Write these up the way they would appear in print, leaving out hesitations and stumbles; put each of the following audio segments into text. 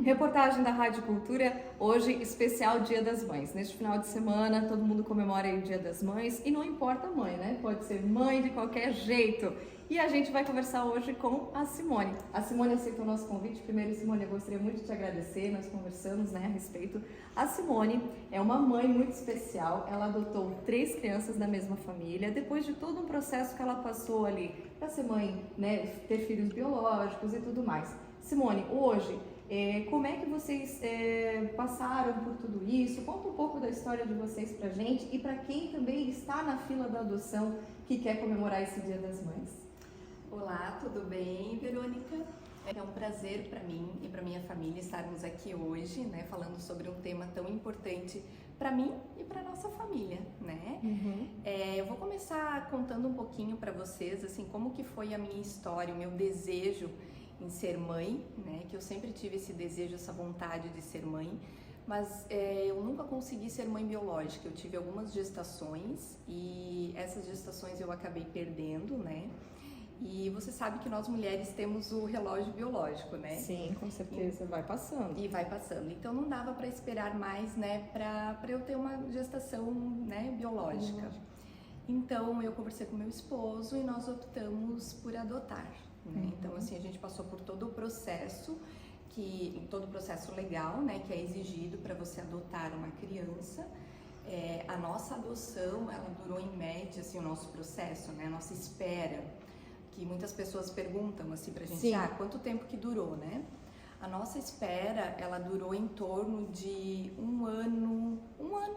Reportagem da Rádio Cultura, hoje especial Dia das Mães. Neste final de semana, todo mundo comemora aí o Dia das Mães e não importa a mãe, né? Pode ser mãe de qualquer jeito. E a gente vai conversar hoje com a Simone. A Simone aceitou o nosso convite. Primeiro, Simone, eu gostaria muito de te agradecer. Nós conversamos, né, a respeito. A Simone é uma mãe muito especial. Ela adotou 3 crianças da mesma família. Depois de todo um processo que ela passou ali para ser mãe, né, ter filhos biológicos e tudo mais. Simone, hoje, como é que vocês passaram por tudo isso? Conta um pouco da história de vocês pra gente e para quem também está na fila da adoção que quer comemorar esse Dia das Mães. Olá, tudo bem, Verônica? É um prazer para mim e para minha família estarmos aqui hoje, né, falando sobre um tema tão importante para mim e para nossa família, né? Eu vou começar contando um pouquinho para vocês, assim, como que foi a minha história, o meu desejo em ser mãe, né? Que eu sempre tive esse desejo, essa vontade de ser mãe, mas eu nunca consegui ser mãe biológica. Eu tive algumas gestações e essas gestações eu acabei perdendo, né? E você sabe que nós mulheres temos o relógio biológico, né? Sim, com certeza, vai passando. E vai passando. Então não dava para esperar mais, né, para eu ter uma gestação, né, biológica. Então eu conversei com meu esposo e nós optamos por adotar, né? Então assim, a gente passou por todo o processo legal, né, que é exigido para você adotar uma criança. A nossa adoção, ela durou em média, assim, o nosso processo, né, a nossa espera, que muitas pessoas perguntam assim pra gente, quanto tempo que durou, né? A nossa espera, ela durou em torno de um ano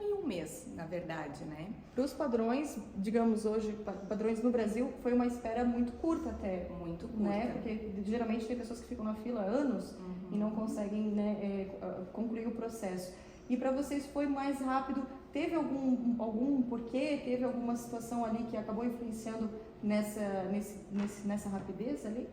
e um mês, na verdade, né? Para os padrões, digamos hoje, padrões no Brasil, foi uma espera muito curta até. Muito curta. Né? Porque geralmente tem pessoas que ficam na fila há anos e não conseguem, né, concluir o processo. E para vocês foi mais rápido? Teve algum porquê? Teve alguma situação ali que acabou influenciando nessa rapidez ali?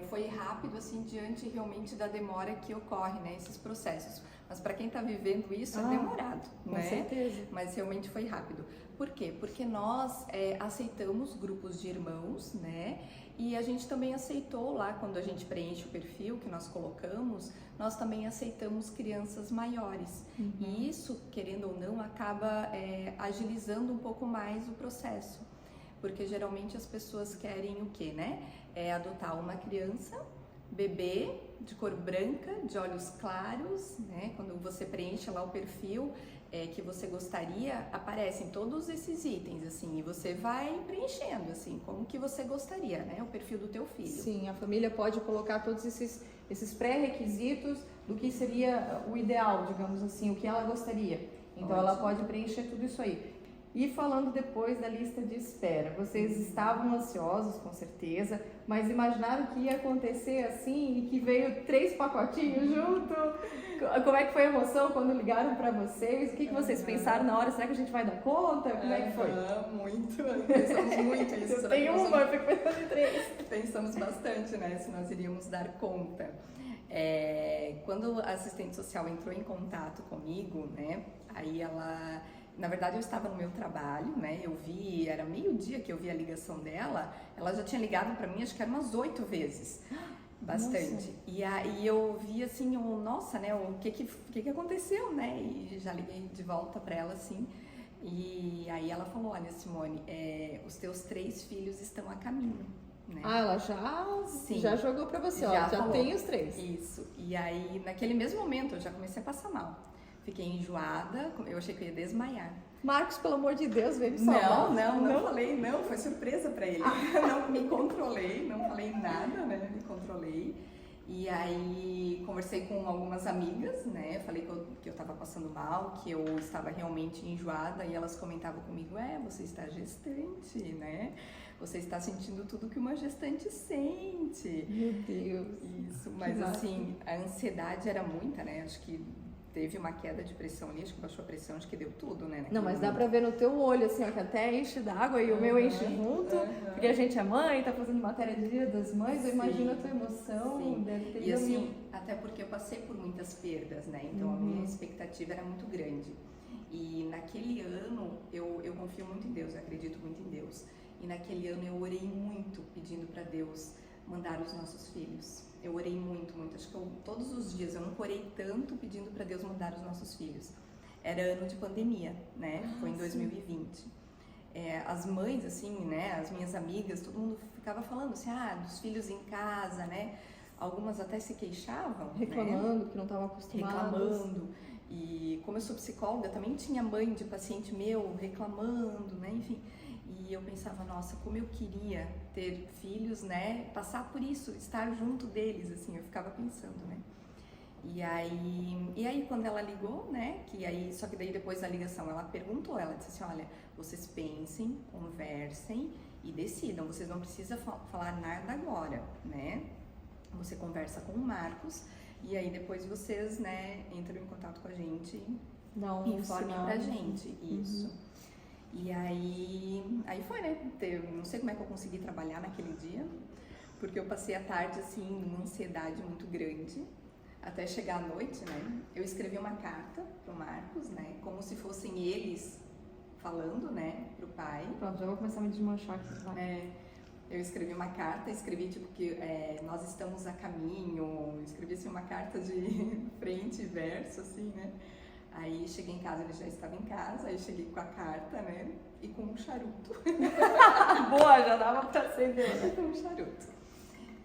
Foi rápido, assim, diante realmente da demora que ocorre, né, esses processos. Mas para quem está vivendo isso é demorado, com né? certeza. Mas realmente foi rápido. Por quê? Porque nós aceitamos grupos de irmãos, né? E a gente também aceitou lá, quando a gente preenche o perfil que nós colocamos, nós também aceitamos crianças maiores. E isso, querendo ou não, acaba agilizando um pouco mais o processo. Porque geralmente as pessoas querem o quê, né? Adotar uma criança, bebê, de cor branca, de olhos claros, né? Quando você preenche lá o perfil que você gostaria, aparecem todos esses itens, assim, e você vai preenchendo, assim, como que você gostaria, né? O perfil do teu filho. Sim, a família pode colocar todos esses pré-requisitos do que seria o ideal, digamos assim, o que ela gostaria. Então ela pode preencher tudo isso aí. E falando depois da lista de espera, vocês estavam ansiosos, com certeza, mas imaginaram que ia acontecer assim e que veio 3 pacotinhos junto? Como é que foi a emoção quando ligaram para vocês? O que vocês pensaram na hora? Será que a gente vai dar conta? Como é que foi? Muito, pensamos muito isso. Eu tenho uma, eu fico pensando em 3. Pensamos bastante, né, se nós iríamos dar conta. Quando a assistente social entrou em contato comigo, né, aí ela... Na verdade, eu estava no meu trabalho, né? Eu vi, era meio-dia que eu vi a ligação dela. Ela já tinha ligado para mim, acho que era umas 8 vezes, bastante. Nossa. E aí eu vi assim, nossa, né? O que aconteceu, né? E já liguei de volta para ela, assim. E aí ela falou: olha, Simone, os teus 3 filhos estão a caminho. Né? Ela já jogou para você, já tem os 3. Isso. E aí, naquele mesmo momento, eu já comecei a passar mal. Fiquei enjoada, eu achei que eu ia desmaiar. Marcos, pelo amor de Deus, veio me salvar. Não falei, não, foi surpresa pra ele. Não me controlei, não falei nada, né, me controlei. E aí conversei com algumas amigas, né, falei que eu tava passando mal, que eu estava realmente enjoada e elas comentavam comigo, você está gestante, né, você está sentindo tudo que uma gestante sente. Meu Deus. Isso, mas assim, a ansiedade era muita, né, acho que teve uma queda de pressão ali, acho que baixou a pressão, acho que deu tudo, né? Não, mas dá pra ver no teu olho, assim, ó, que até enche d'água e o meu enche junto, porque a gente é mãe, tá fazendo matéria de Dia das Mães, eu imagino a tua emoção, deve ter e assim, até porque eu passei por muitas perdas, né? Então a minha expectativa era muito grande. E naquele ano, eu confio muito em Deus, eu acredito muito em Deus. E naquele ano eu orei muito, pedindo pra Deus mandar os nossos filhos. Eu orei muito, muito. Acho que todos os dias eu nunca orei tanto pedindo para Deus mandar os nossos filhos. Era ano de pandemia, né? Foi em 2020. As mães, assim, né? As minhas amigas, todo mundo ficava falando assim, dos filhos em casa, né? Algumas até se queixavam, reclamando, né? Que não estavam acostumadas. Reclamando. E como eu sou psicóloga, também tinha mãe de paciente meu reclamando, né? Enfim. E eu pensava, nossa, como eu queria ter filhos, né? Passar por isso, estar junto deles, assim, eu ficava pensando, né? E aí quando ela ligou, né? Só que daí depois da ligação ela perguntou, ela disse assim, olha, vocês pensem, conversem e decidam, vocês não precisam falar nada agora, né? Você conversa com o Marcos e aí depois vocês, né, entram em contato com a gente e informem pra gente, isso. E aí foi, né? Não sei como é que eu consegui trabalhar naquele dia, porque eu passei a tarde, assim, numa ansiedade muito grande, até chegar à noite, né? Eu escrevi uma carta pro Marcos, né? Como se fossem eles falando, né, pro pai. Pronto, já vou começar a me desmanchar aqui. Eu escrevi uma carta, tipo que nós estamos a caminho, escrevi assim uma carta de frente e verso, assim, né? Aí cheguei em casa, ele já estava em casa, aí cheguei com a carta, né? E com um charuto. Boa, já dava pra acender. Com um charuto.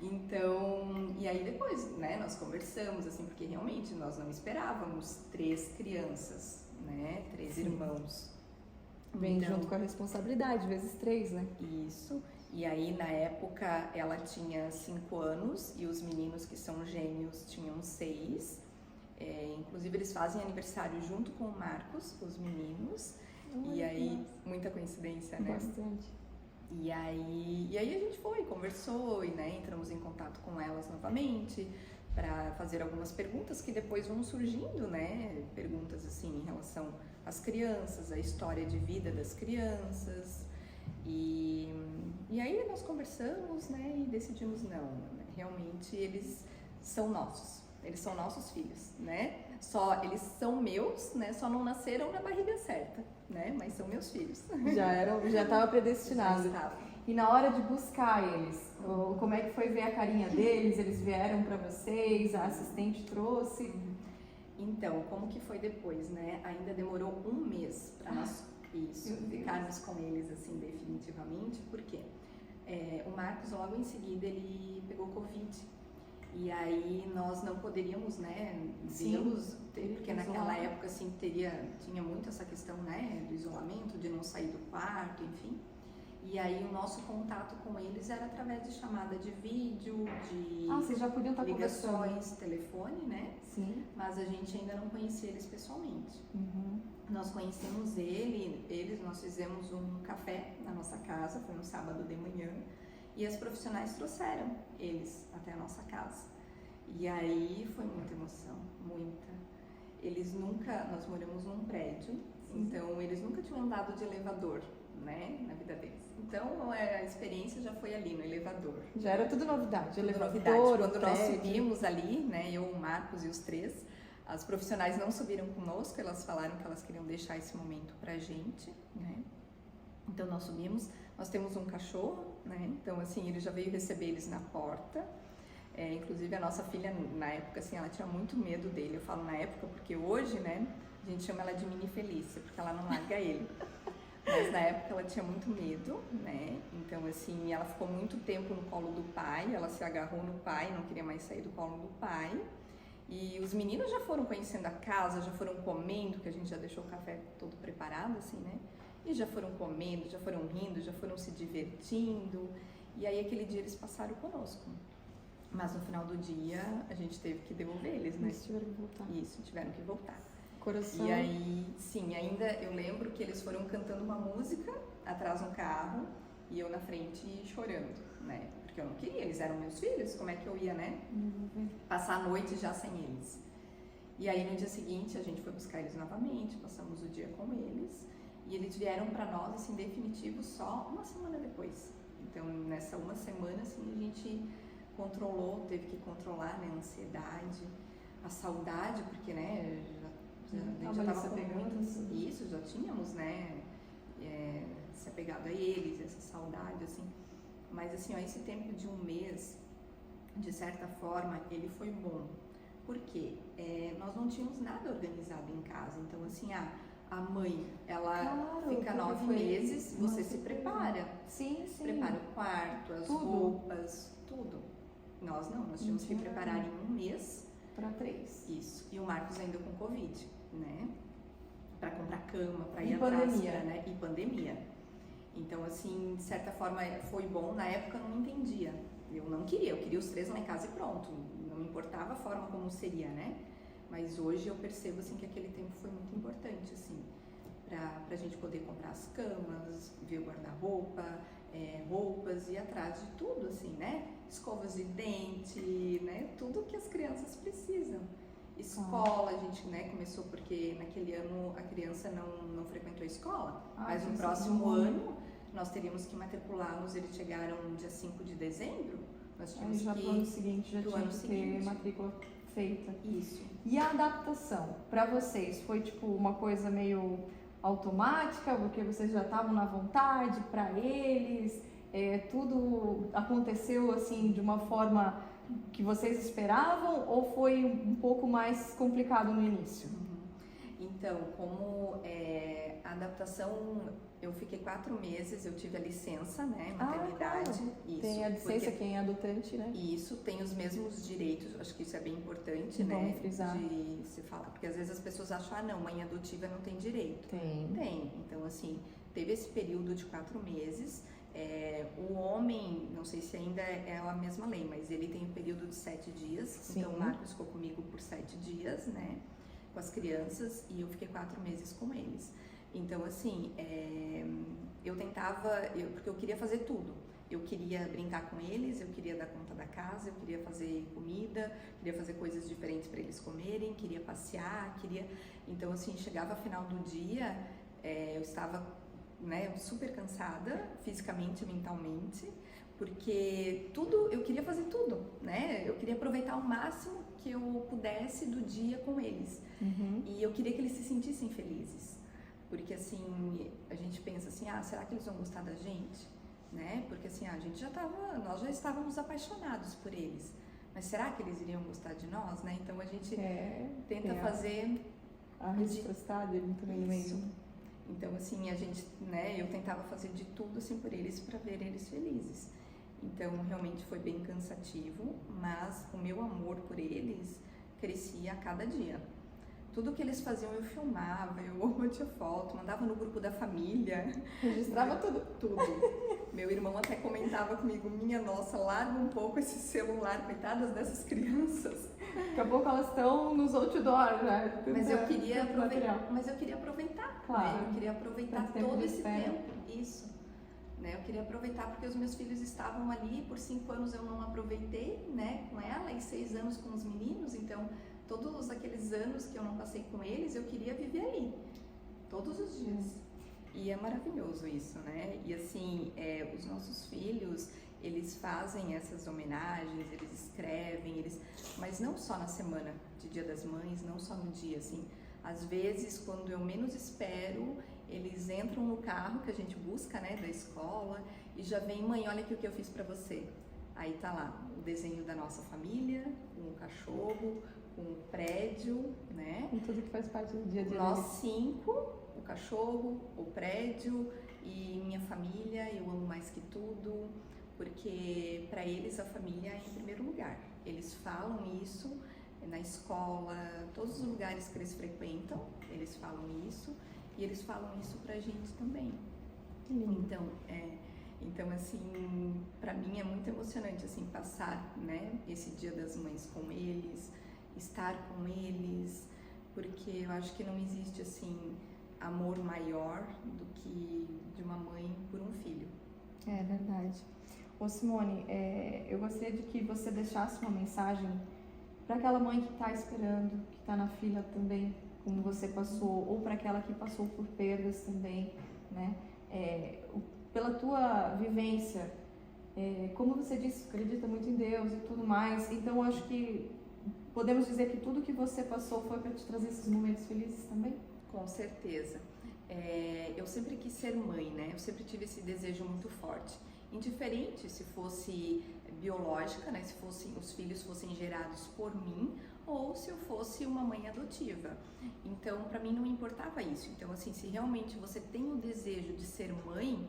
Então, e aí depois, né, nós conversamos, assim, porque realmente nós não esperávamos 3 crianças, né? 3 irmãos. Vem junto com a responsabilidade, vezes 3, né? Isso. E aí, na época, ela tinha 5 anos e os meninos que são gêmeos tinham 6. Inclusive, eles fazem aniversário junto com o Marcos, os meninos. E aí, muita coincidência, né? Bastante. E aí a gente conversou e, né, entramos em contato com elas novamente para fazer algumas perguntas que depois vão surgindo, né? Perguntas, assim, em relação às crianças, a história de vida das crianças. E aí nós conversamos, né, e decidimos não, realmente eles são nossos filhos, né? Eles são meus, né? Só não nasceram na barriga certa, né? Mas são meus filhos. Já estava predestinado. Já estava. E na hora de buscar eles, como é que foi ver a carinha deles? Eles vieram para vocês? A assistente trouxe? Então, como que foi depois, né? Ainda demorou 1 mês para nós ficarmos com eles assim definitivamente, porque o Marcos logo em seguida ele pegou Covid e aí nós não poderíamos, né, vê-los, porque naquela época assim tinha muito essa questão, né, do isolamento, de não sair do quarto, enfim. E aí o nosso contato com eles era através de chamada de vídeo, de vocês já podiam estar ligações, telefone, né? Sim. Mas a gente ainda não conhecia eles pessoalmente. Uhum. Nós conhecemos nós fizemos um café na nossa casa, foi no sábado de manhã, e as profissionais trouxeram eles até a nossa casa. E aí foi muita emoção, muita. Nós moramos num prédio, então eles nunca tinham andado de elevador, né, na vida deles. Então a experiência já foi ali no elevador. Já era tudo novidade, elevador, Quando nós subimos ali, né, eu, o Marcos e os 3, as profissionais não subiram conosco, elas falaram que elas queriam deixar esse momento pra gente, né? Então nós subimos, nós temos um cachorro, né? Então assim, ele já veio receber eles na porta. Inclusive a nossa filha, na época, assim, ela tinha muito medo dele. Eu falo na época porque hoje, né, a gente chama ela de Mini Felícia, porque ela não larga ele. Mas na época ela tinha muito medo, né? Então assim, ela ficou muito tempo no colo do pai, ela se agarrou no pai, não queria mais sair do colo do pai. E os meninos já foram conhecendo a casa, já foram comendo, que a gente já deixou o café todo preparado, assim, né? E já foram comendo, já foram rindo, já foram se divertindo. E aí aquele dia eles passaram conosco. Mas no final do dia a gente teve que devolver eles, né? Eles tiveram que voltar. Isso, tiveram que voltar. Coração. E aí, sim, ainda eu lembro que eles foram cantando uma música atrás de um carro e eu na frente chorando, né? Porque eu não queria, eles eram meus filhos, como é que eu ia, né? Passar a noite já sem eles. E aí no dia seguinte a gente foi buscar eles novamente, passamos o dia com eles e eles vieram para nós, assim, definitivo só 1 semana depois. Então nessa 1 semana, assim, a gente teve que controlar, né, a ansiedade, a saudade, porque, né, a gente já estava com muito isso, já tínhamos, né, se apegado a eles, essa saudade, assim. Mas assim, ó, esse tempo de 1 mês de certa forma, ele foi bom. Por quê? Nós não tínhamos nada organizado em casa. Então, assim, a mãe, ela fica 9 meses, você se prepara. Sim, sim. Prepara o quarto, as tudo. roupas, tudo. Nós não, nós tínhamos que preparar em um mês. Para 3. Isso. E o Marcos ainda com Covid, né? Para comprar cama, para ir E atrás, pandemia. né? E pandemia. Então, assim, de certa forma foi bom. Na época eu não entendia. Eu não queria, eu queria os 3 lá em casa e pronto. Não importava a forma como seria, né? Mas hoje eu percebo, assim, que aquele tempo foi muito importante, assim, pra gente poder comprar as camas, ver o guarda-roupa, roupas, ir atrás de tudo, assim, né? Escovas de dente, né? Tudo que as crianças precisam. Escola, a gente, né, começou porque naquele ano a criança não frequentou a escola, mas no próximo ano nós teríamos que matriculá-los, eles chegaram no dia 5 de dezembro, nós tínhamos já que pro ano seguinte já tinha que ter matrícula feita. Isso. E a adaptação para vocês foi tipo uma coisa meio automática, porque vocês já estavam na vontade para eles, tudo aconteceu assim de uma forma que vocês esperavam ou foi um pouco mais complicado no início? Então, como a adaptação, eu fiquei 4 meses, eu tive a licença, né, maternidade. Claro. Isso, tem a licença quem é adotante, né? Isso, tem os mesmos direitos, acho que isso é bem importante, Vamos né, frisar. de se falar, porque às vezes as pessoas acham, não, mãe adotiva não tem direito. Tem. Então, assim, teve esse período de 4 meses, o homem, não sei se ainda é a mesma lei, mas ele tem um período de 7 dias, Sim. Então o Marcos ficou comigo por 7 dias, né, com as crianças, e eu fiquei 4 meses com eles. Então, assim, eu tentava, porque eu queria fazer tudo. Eu queria brincar com eles, eu queria dar conta da casa, eu queria fazer comida, queria fazer coisas diferentes para eles comerem, queria passear, Então, assim, chegava final do dia, eu estava, né, super cansada, fisicamente e mentalmente, porque eu queria fazer tudo, né? Eu queria aproveitar o máximo que eu pudesse do dia com eles. E eu queria que eles se sentissem felizes. Porque, assim, a gente pensa assim, será que eles vão gostar da gente? Né? Porque, assim, nós já estávamos apaixonados por eles. Mas será que eles iriam gostar de nós, né? Então, a gente tenta fazer... A reciprocidade também no meio. Então, assim, a gente, né, eu tentava fazer de tudo, assim, por eles, para ver eles felizes. Então, realmente foi bem cansativo, mas o meu amor por eles crescia a cada dia. Tudo que eles faziam eu filmava, eu batia foto, mandava no grupo da família. Registrava tudo. Tudo. Meu irmão até comentava comigo, minha nossa, larga um pouco esse celular, coitadas dessas crianças. Daqui a pouco elas estão nos outdoors, né? Mas eu queria aproveitar. Claro. Né? Eu queria aproveitar todo esse tempo. Isso. Né? Eu queria aproveitar porque os meus filhos estavam ali, por 5 anos eu não aproveitei, né, com ela, e 6 anos com os meninos, então todos aqueles anos que eu não passei com eles, eu queria viver ali, todos os dias. E é maravilhoso isso, né? E assim, os nossos filhos, eles fazem essas homenagens, eles escrevem, mas não só na semana de Dia das Mães, não só no dia, assim. Às vezes, quando eu menos espero, eles entram no carro que a gente busca, né, da escola, e já vem, mãe, olha aqui o que eu fiz pra você. Aí tá lá o desenho da nossa família, com o cachorro, com o prédio, né? Com tudo que faz parte do dia a dia. Nós 5, o cachorro, o prédio e minha família, eu amo mais que tudo, porque para eles a família é em primeiro lugar. Eles falam isso na escola, todos os lugares que eles frequentam, eles falam isso e eles falam isso pra gente também. Então assim, para mim é muito emocionante assim passar, né, esse Dia das Mães com eles, estar com eles, porque eu acho que não existe assim amor maior do que de uma mãe por um filho. É verdade. Ô Simone, eu gostaria de que você deixasse uma mensagem para aquela mãe que está esperando, que está na fila também, como você passou, ou para aquela que passou por perdas também, né? Pela tua vivência, como você disse, acredita muito em Deus e tudo mais, então acho que podemos dizer que tudo que você passou foi para te trazer esses momentos felizes também? Com certeza. Eu sempre quis ser mãe, né? Eu sempre tive esse desejo muito forte. Indiferente se fosse biológica, né, se os filhos fossem gerados por mim, ou se eu fosse uma mãe adotiva. Então, para mim não importava isso. Então, assim, se realmente você tem o desejo de ser mãe,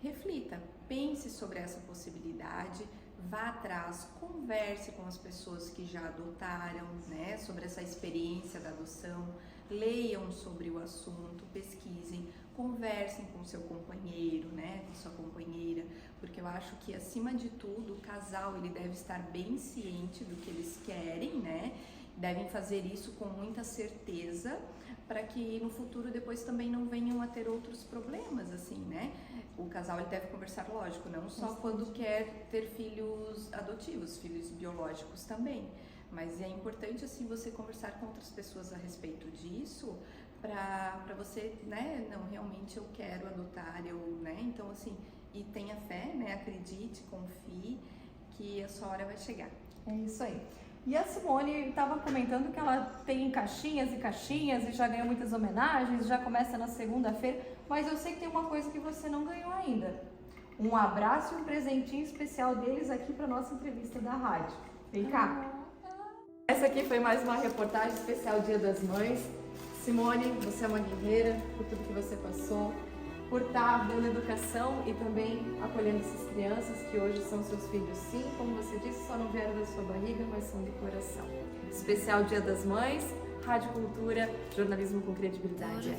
reflita, pense sobre essa possibilidade, vá atrás, converse com as pessoas que já adotaram, né, sobre essa experiência da adoção, leiam sobre o assunto, pesquisem, conversem com seu companheiro, né, com sua companheira, porque eu acho que acima de tudo o casal ele deve estar bem ciente do que eles querem, né, devem fazer isso com muita certeza para que no futuro depois também não venham a ter outros problemas, assim, né? O casal ele deve conversar, lógico, não só quando quer ter filhos adotivos, filhos biológicos também, mas é importante assim você conversar com outras pessoas a respeito disso para você, né? Não, realmente eu quero adotar, né? Então assim, e tenha fé, né? Acredite, confie que a sua hora vai chegar. É isso aí. E a Simone estava comentando que ela tem caixinhas e caixinhas e já ganhou muitas homenagens, já começa na segunda-feira, mas eu sei que tem uma coisa que você não ganhou ainda. Um abraço e um presentinho especial deles aqui para nossa entrevista da rádio. Vem cá. Essa aqui foi mais uma reportagem especial Dia das Mães. Simone, você é uma guerreira por tudo que você passou, por estar dando educação e também acolhendo essas crianças que hoje são seus filhos, sim, como você disse, só não vieram da sua barriga, mas são do coração. Especial Dia das Mães, Rádio Cultura, jornalismo com credibilidade.